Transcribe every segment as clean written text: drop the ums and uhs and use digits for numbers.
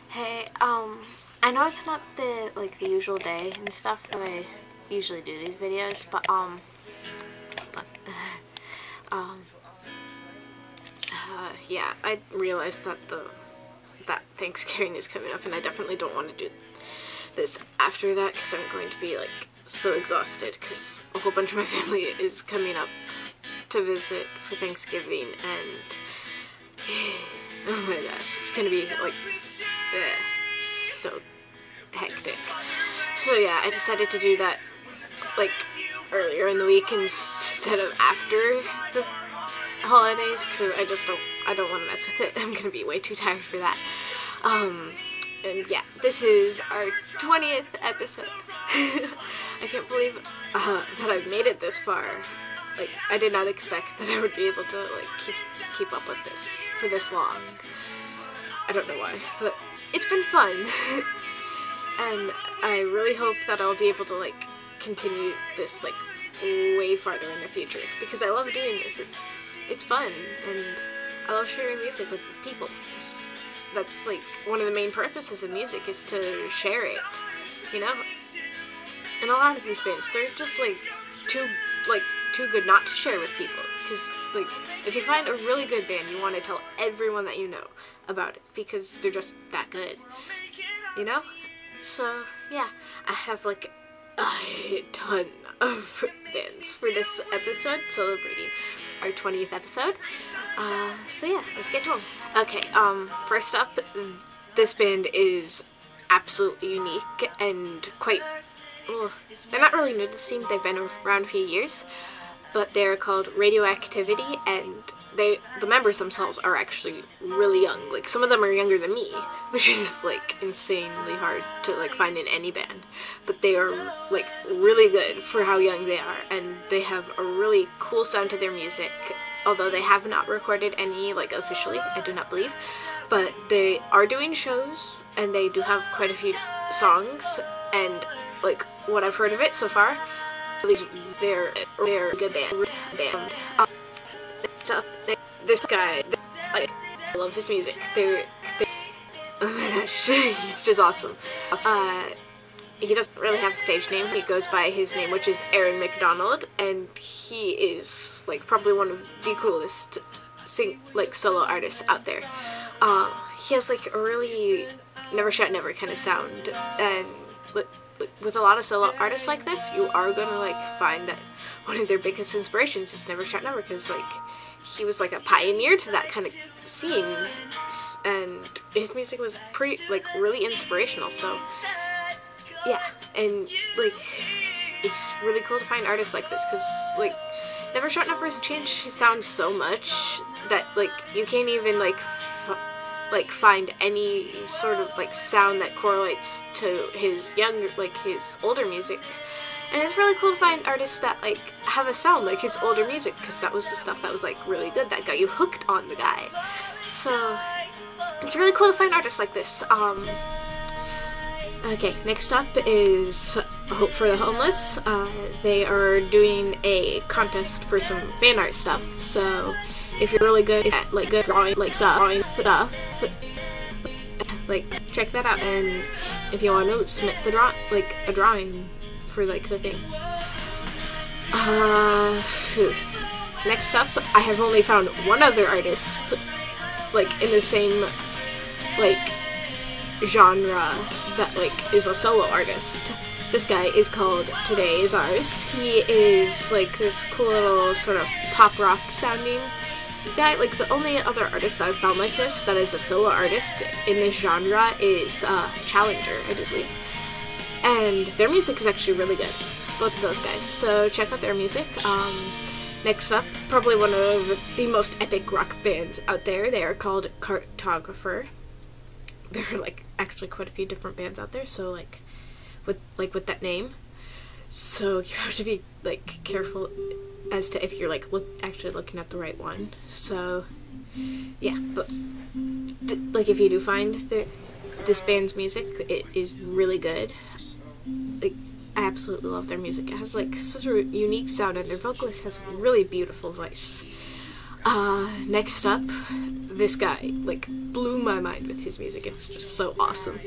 Hey, I know it's not the usual day and stuff that I usually do these videos, but yeah, I realized that that Thanksgiving is coming up, and I definitely don't want to do this after that because I'm going to be so exhausted because a whole bunch of my family is coming up to visit for Thanksgiving, and oh my gosh, it's gonna be so hectic. So yeah, I decided to do that earlier in the week instead of after the holidays because I don't want to mess with it. I'm gonna be way too tired for that. And yeah, this is our 20th episode. I can't believe that I've made it this far. I did not expect that I would be able to keep up with this for this long. I don't know why, but it's been fun. And I really hope that I'll be able to continue this way farther in the future because I love doing this. It's fun, and I love sharing music with people. That's one of the main purposes of music is to share it, you know? And a lot of these bands, they're just too good not to share with people, because if you find a really good band, you want to tell everyone that you know about it because they're just that good, you know? So yeah, I have a ton of bands for this episode celebrating our 20th episode. So yeah, let's get to them. Okay, first up, this band is absolutely unique and quite, well, they're not really new to the scene, they've been around a few years, but they're called Radioactivity, and the members themselves are actually really young. Some of them are younger than me, which is insanely hard to find in any band, but they are really good for how young they are, and they have a really cool sound to their music. Although they have not recorded any officially, I do not believe, but they are doing shows and they do have quite a few songs, and what I've heard of it so far, at least they're a good band. This guy, I love his music. Oh my gosh, he's just awesome. He doesn't really have a stage name. He goes by his name, which is Aaron McDonald, and he is probably one of the coolest solo artists out there. He has a really never shut never kind of sound, and with a lot of solo artists like this, you are gonna find that one of their biggest inspirations is Never Shut Never, because he was a pioneer to that kind of scene, and his music was pretty really inspirational. So yeah, and it's really cool to find artists like this because Never Shut Never has changed his sound so much that you can't even find any sort of sound that correlates to his his older music. And it's really cool to find artists that have a sound like his older music, because that was the stuff that was really good, that got you hooked on the guy. So it's really cool to find artists like this. Okay, next up is Hope for the Homeless. They are doing a contest for some fan art stuff, so if you're really good at good drawing stuff, check that out. And if you want to submit the a drawing for the thing. Next up, I have only found one other artist in the same genre that is a solo artist. This guy is called Today Is Ours. He is this cool little sort of pop rock sounding guy. The only other artist that I've found like this that is a solo artist in this genre is Challenger, I do believe. And their music is actually really good, both of those guys, so check out their music. Next up, probably one of the most epic rock bands out there. They are called Cartographer. There are actually quite a few different bands out there, so with that name, so you have to be careful as to if you're actually looking at the right one. So yeah, but if you do find this band's music, it is really good. I absolutely love their music. It has such a unique sound, and their vocalist has a really beautiful voice. Next up, this guy, like, blew my mind with his music. It was just so awesome.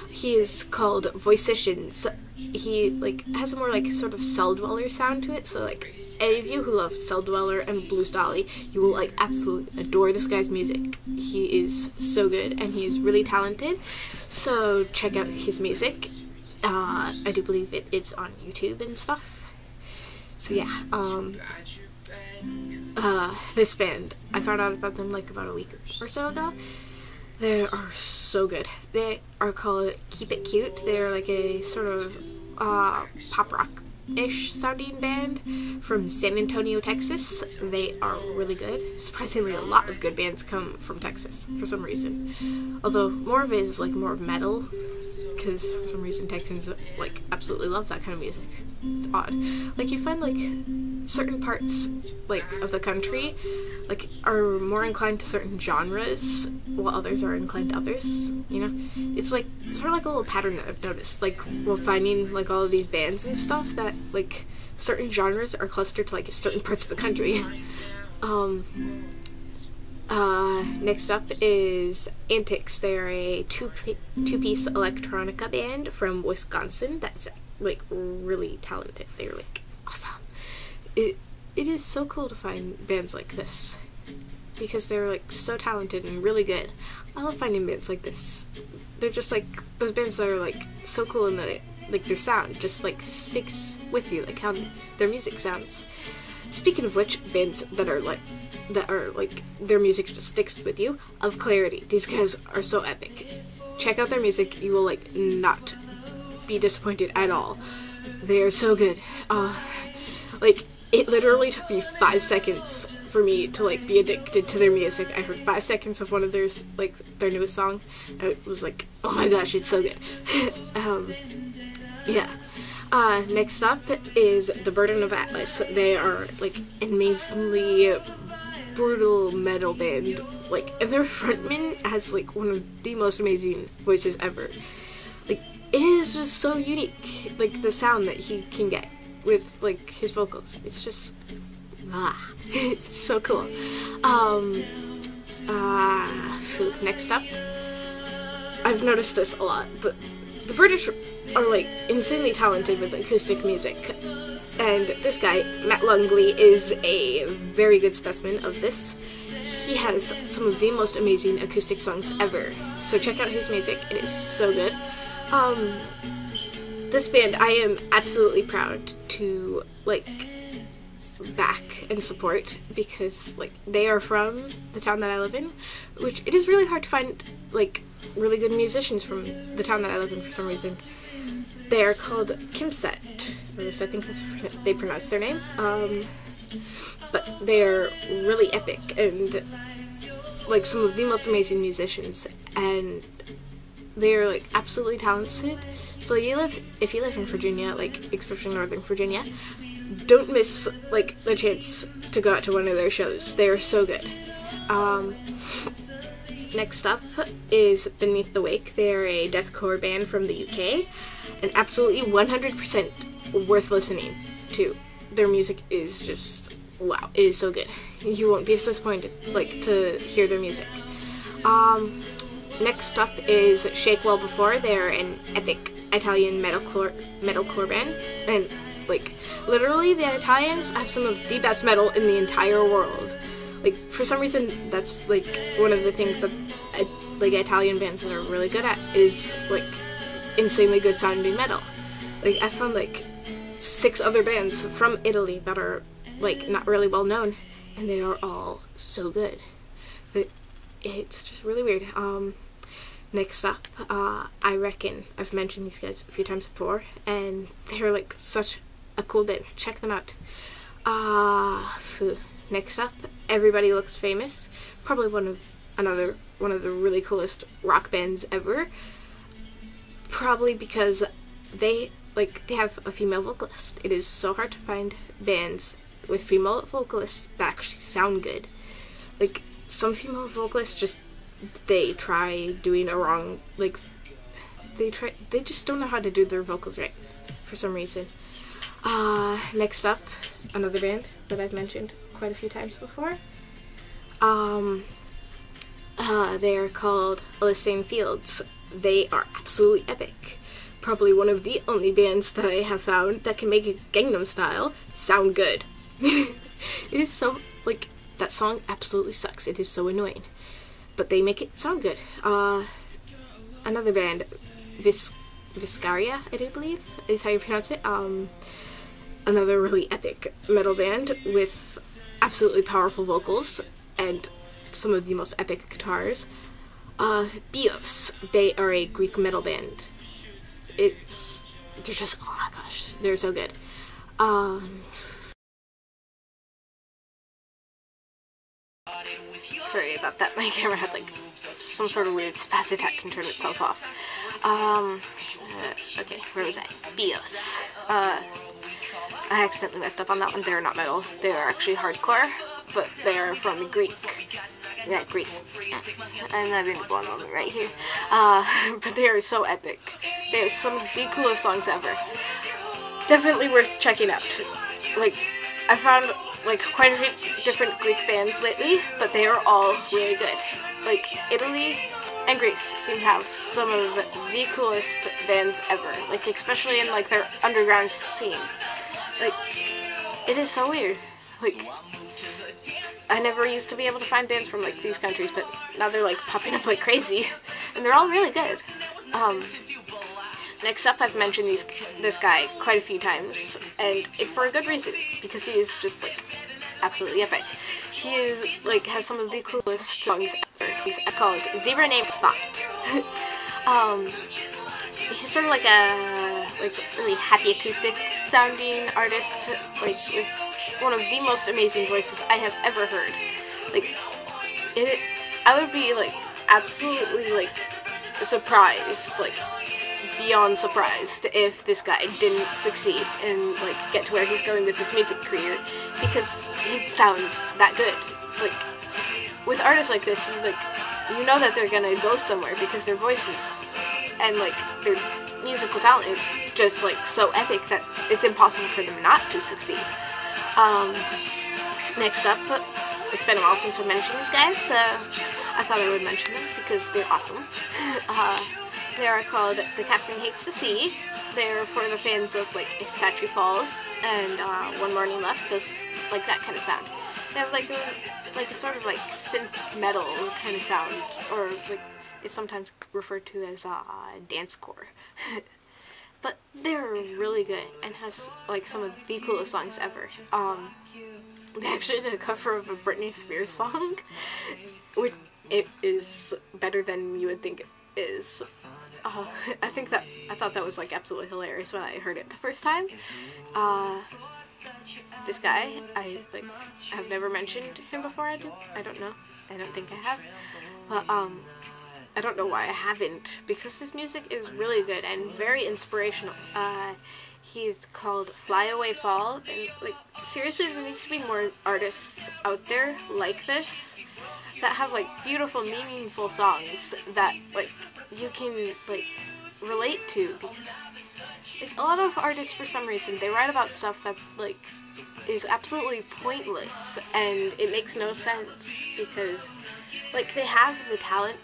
He is called RESiST. He, like, has a more, like, sort of Cell Dweller sound to it, so, like, any of you who love Cell Dweller and Blues Dolly, you will, like, absolutely adore this guy's music. He is so good, and he is really talented, so check out his music. I do believe it is on YouTube and stuff. So yeah, this band, I found out about them like about a week or so ago. They are so good. They are called Keep It Cute. They're like a sort of pop rock-ish sounding band from San Antonio, Texas. They are really good. Surprisingly, a lot of good bands come from Texas for some reason. Although more of it is like more metal, because for some reason Texans like absolutely love that kind of music. It's odd. Like you find like certain parts like of the country like are more inclined to certain genres while others are inclined to others, you know? It's like sort of like a little pattern that I've noticed. Like while finding like all of these bands and stuff that like certain genres are clustered to like certain parts of the country. Next up is Antics. They're a two-piece electronica band from Wisconsin that's like really talented. They're like awesome. It is so cool to find bands like this because they're like so talented and really good. I love finding bands like this. They're just like those bands that are like so cool and that like their sound just like sticks with you, like how their music sounds. Speaking of which, bands that are like their music just sticks with you, Of Clarity. These guys are so epic. Check out their music. You will like not be disappointed at all. They are so good. Like it literally took me 5 seconds for me to like be addicted to their music. I heard 5 seconds of one of their newest song, and it was like, oh my gosh, it's so good. Yeah. Next up is The Burden of Atlas. They are like an amazingly brutal metal band, like, and their frontman has like one of the most amazing voices ever. Like it is just so unique, like the sound that he can get with like his vocals. It's just it's so cool. Next up, I've noticed this a lot, but the British are like insanely talented with acoustic music, and this guy, Matt Lungley, is a very good specimen of this. He has some of the most amazing acoustic songs ever, so check out his music. It is so good. This band I am absolutely proud to like back and support because like they are from the town that I live in, which it is really hard to find like really good musicians from the town that I live in for some reason. They are called Kimset, or at least I think that's how they pronounce their name. But they are really epic and like some of the most amazing musicians, and they are like absolutely talented. So if you live in Virginia, like especially Northern Virginia, don't miss like the chance to go out to one of their shows. They are so good. Next up is Beneath the Wake. They are a deathcore band from the UK, and absolutely 100% worth listening to. Their music is just wow. It is so good. You won't be disappointed like to hear their music. Next up is Shake Well Before. They're an epic Italian metalcore band, and like literally the Italians have some of the best metal in the entire world. Like for some reason that's like one of the things that like Italian bands that are really good at is like insanely good sounding metal. Like I found like 6 other bands from Italy that are like not really well known, and they are all so good. It's just really weird. Next up, I Reckon. I've mentioned these guys a few times before, and they're like such a cool band. Check them out. Next up, Everybody Looks Famous. Probably one of the really coolest rock bands ever. Probably because they have a female vocalist. It is so hard to find bands with female vocalists that actually sound good. Like some female vocalists just they try doing a wrong they just don't know how to do their vocals right for some reason. Next up, another band that I've mentioned quite a few times before. They are called Elysian Fields. They are absolutely epic. Probably one of the only bands that I have found that can make a Gangnam Style sound good. It is so, like, that song absolutely sucks. It is so annoying. But they make it sound good. Another band, Viscaria, I do believe, is how you pronounce it. Another really epic metal band with absolutely powerful vocals and some of the most epic guitars. Bios, they are a Greek metal band. They're just, oh my gosh, they're so good. Sorry about that, my camera had like some sort of weird spaz attack and turned itself off. Okay, where was I? Bios. I accidentally messed up on that one. They're not metal. They are actually hardcore, but they are from Greece. Yeah, Greece. I'm not going to go on moment right here. But they are so epic. They have some of the coolest songs ever. Definitely worth checking out. Like, I found like quite a few different Greek bands lately, but they are all really good. Like, Italy and Greece seem to have some of the coolest bands ever. Like, especially in like their underground scene. Like, it is so weird. Like, I never used to be able to find bands from like these countries, but now they're like popping up like crazy, and they're all really good. Next up, I've mentioned this guy quite a few times, and it's for a good reason, because he is just like absolutely epic. He is like has some of the coolest songs ever. He's called Zebra Named Spot. He's sort of like a really happy acoustic sounding artist, like with one of the most amazing voices I have ever heard. Like, I would be like absolutely like surprised, like beyond surprised, if this guy didn't succeed and like get to where he's going with his music career, because he sounds that good. Like, with artists like this, you know that they're gonna go somewhere because their voices and like their musical talent is just like so epic that it's impossible for them not to succeed. Next up, it's been a while since I mentioned these guys, so I thought I would mention them because they're awesome. They are called The Captain Hates the Sea. They're for the fans of like Satry Falls and One Morning Left, those like that kind of sound. They have like a sort of like synth metal kind of sound, or like it's sometimes referred to as dancecore. But they're really good and has like some of the coolest songs ever. They actually did a cover of a Britney Spears song, which it is better than you would think it is. I thought that was like absolutely hilarious when I heard it the first time. This guy, I've never mentioned him before. I don't know. I don't think I have. But I don't know why I haven't, because his music is really good and very inspirational. He's called Fly Away Fall, and like seriously, there needs to be more artists out there like this that have like beautiful, meaningful songs that like you can like relate to, because like a lot of artists, for some reason, they write about stuff that like is absolutely pointless and it makes no sense, because like they have the talent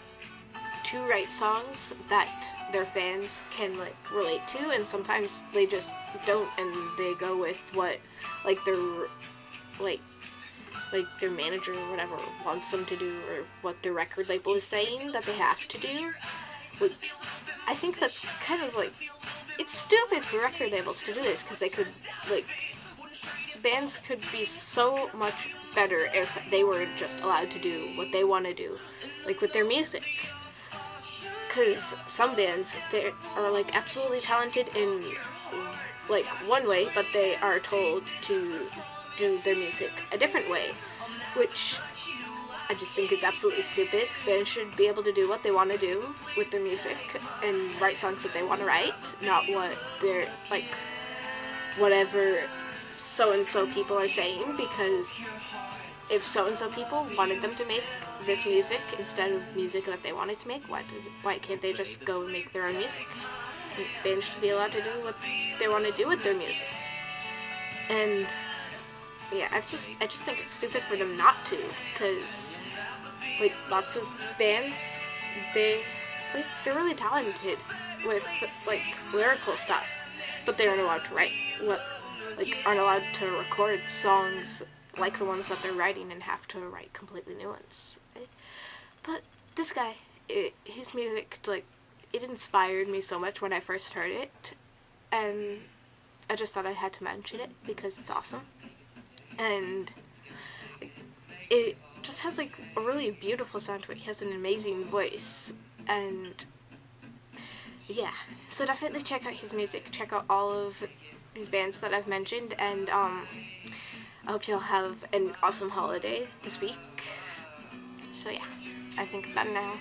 to write songs that their fans can like relate to, and sometimes they just don't, and they go with what like their their manager or whatever wants them to do, or what their record label is saying that they have to do. Which I think that's kind of like, it's stupid for record labels to do this, because they could like, bands could be so much better if they were just allowed to do what they want to do, like with their music. Because some bands, they are like absolutely talented in like one way, but they are told to do their music a different way, which I just think it's absolutely stupid. Bands should be able to do what they want to do with their music and write songs that they want to write, not what they're like whatever so-and-so people are saying, because if so-and-so people wanted them to make this music instead of music that they wanted to make, why can't they just go and make their own music? Bands should be allowed to do what they want to do with their music. And yeah, I just think it's stupid for them not to, because like lots of bands, they're really talented with like lyrical stuff, but they aren't allowed to write, aren't allowed to record songs like the ones that they're writing and have to write completely new ones. But this guy, his music, like, it inspired me so much when I first heard it, and I just thought I had to mention it because it's awesome. And it just has like a really beautiful sound to it. He has an amazing voice, and yeah, so definitely check out his music, check out all of these bands that I've mentioned, and I hope you'll have an awesome holiday this week. So yeah, I think I'm done now.